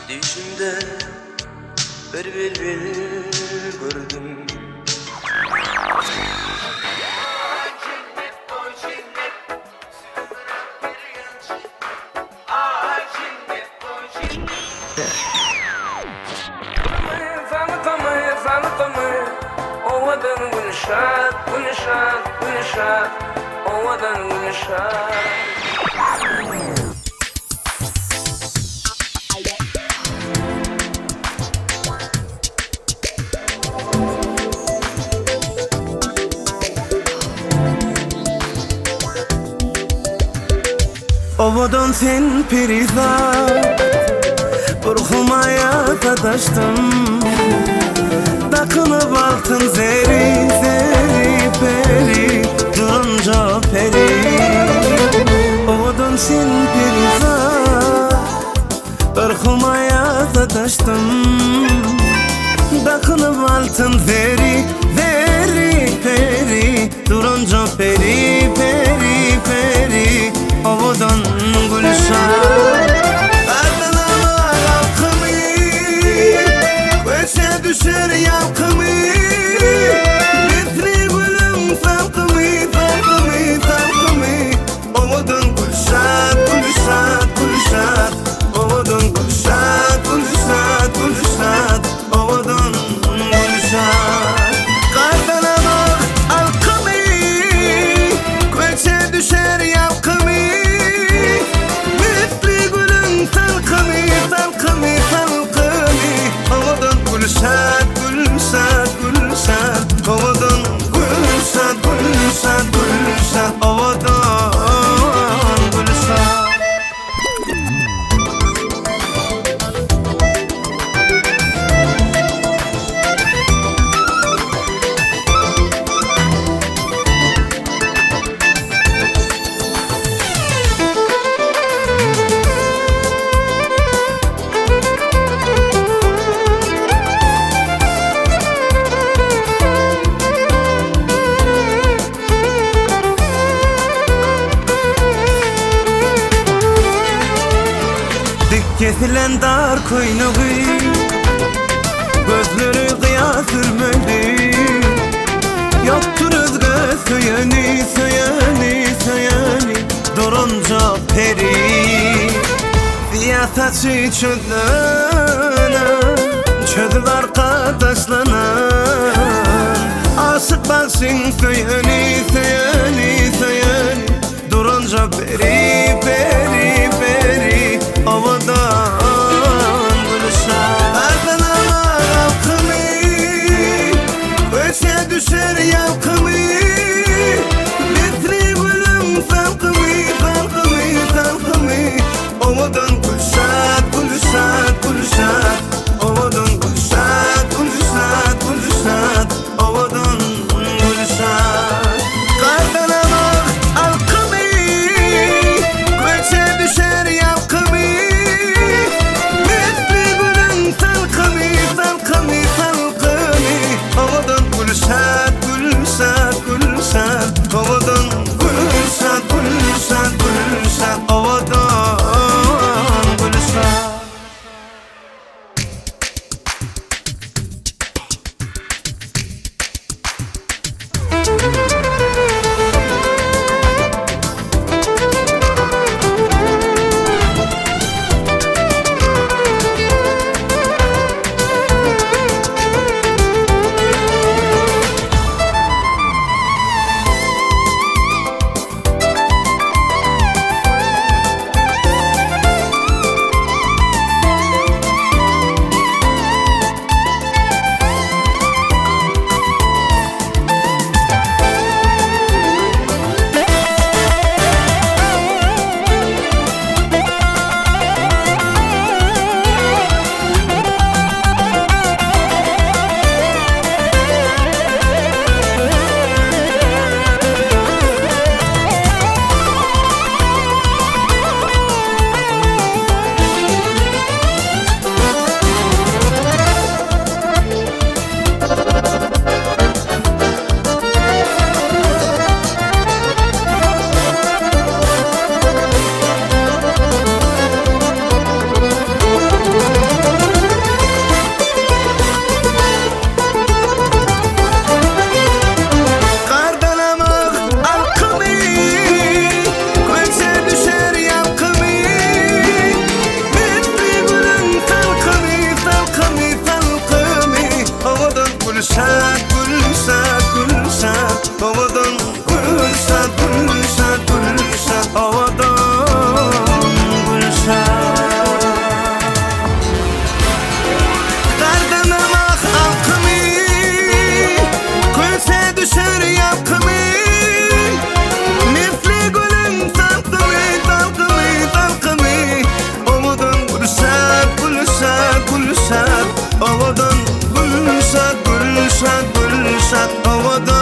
Düşümde bir bülbül gördüm. Ovadan gülşat, gülşat, gülşat. Ovadan gülşat. Ovadan sen perizat Burhumaya tadaştım Takınıp altın zeri zeri peri Durunca peri Ovadan sen perizat Burhumaya tadaştım Takınıp altın zeri zeri peri Durunca peri peri peri Ovadan gülşat Ardına halkımı Köşe düşer yalkımı Metri gülüm salkımı salkımı salkımı Ovadan gülşat gülşat gülşat Ovadan gülşat gülşat gülşat Ovadan gülşat Ardına halkımı Köşe düşer yalkımı Gülşat, gülşat, gülşat Ovadan gülşat, gülşat, gülşat Ovadan gülşat Kesilen dar koynuğu Gözleri kıyas ürmeli Yoktur özgü söyeni söyeni söyeni Durunca peri Siyah saçı çözünen Çözüp arkadaşlanan Aşık baksın söyeni söyeni söyeni Durunca peri peri peri Ovadan gülşat Ardına halkımı Köşe düşer yalkımı Metri gülüm salkımı salkımı salkımı Ovadan gülşat gülşat gülşat Ovadan gülşat gülşat gülşat Ovadan gülşat Ardına halkımı Köşe düşer yalkımı Gülşat, gülşat, gülşat ovadan gülşat. Derdimim ah halkımı, külse düşer yalkımı. Misli gülün salkımı, salkımı, salkımı. Ovadan gülşat, gülşat, gülşat. Ovadan gülşat, gülşat, gülşat. Ovadan